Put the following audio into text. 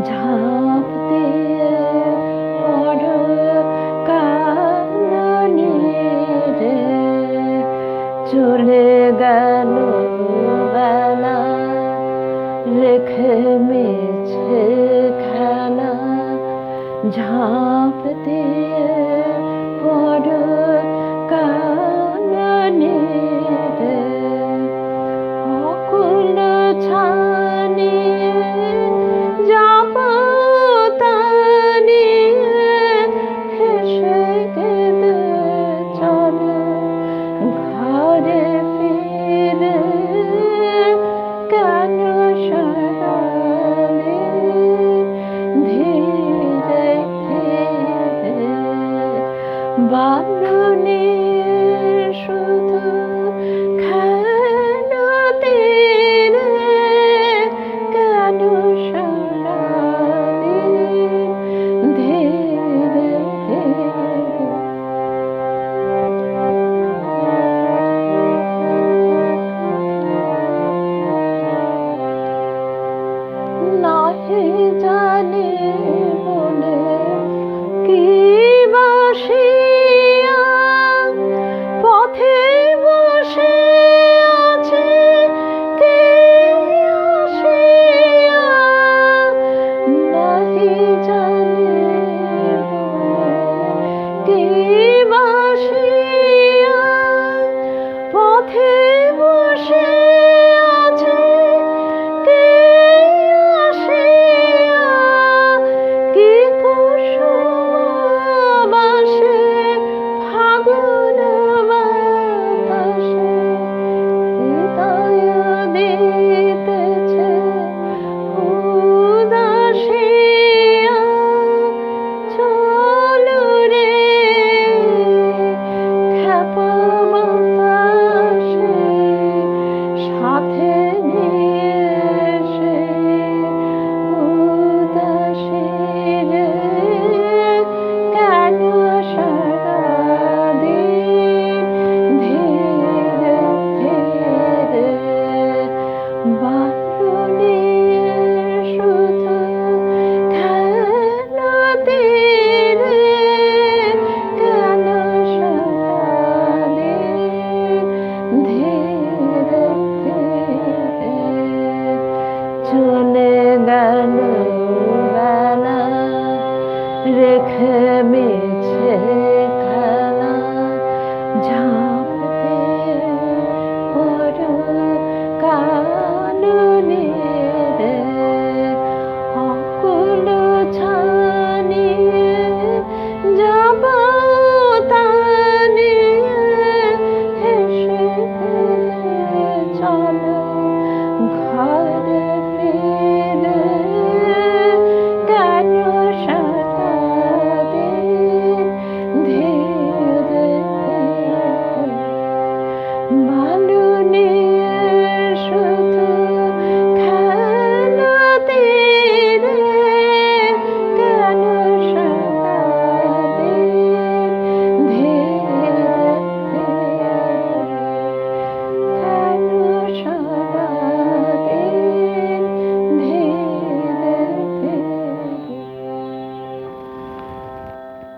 ঝাঁপ দিয়ে পড় কাননে রে, চলে গেল বেলা রেখে মিছে খেলা। ঝাঁপ দিয়ে পড় কাননে রে, অকুল ছানিয়ে যাব তানিয়ে হেসে কেঁদে চলো ঘরে ফিরে। কেন সারালে ধীরে ধীরে বালুনির শুধু খেলতে রে, কেন সারালে ধীরে ধীরে। নাহি জানি মনে কি বাসিয়া পথে বসে আছে কে আসিয়া। নাহি জানি মনে কি বাসিয়া পথে বসে আছে কে আসিয়া। কি কুসুম বাসে ফাগুন বাতাসে হৃদয় দিতেছে উদাসিয়া। চলো রে খেপা বাতাসে সাথে নিয়ে এসে উদাসী রে। কেন সারাদিন ধীরে ধীরে বালুনির শুধু খেলতে রে, কেন সারাদিন ধীরে ধীরে। চলে গেল বেলা রেখে মিছে খেলা। ঝাঁপ দিয়ে পড় কাননে রে, অকুল ছানিয়ে যাব তানিয়ে হেসে কেঁদে চলো ঘরে ফিরে। কেন সারাদিন ধীরে ধীরে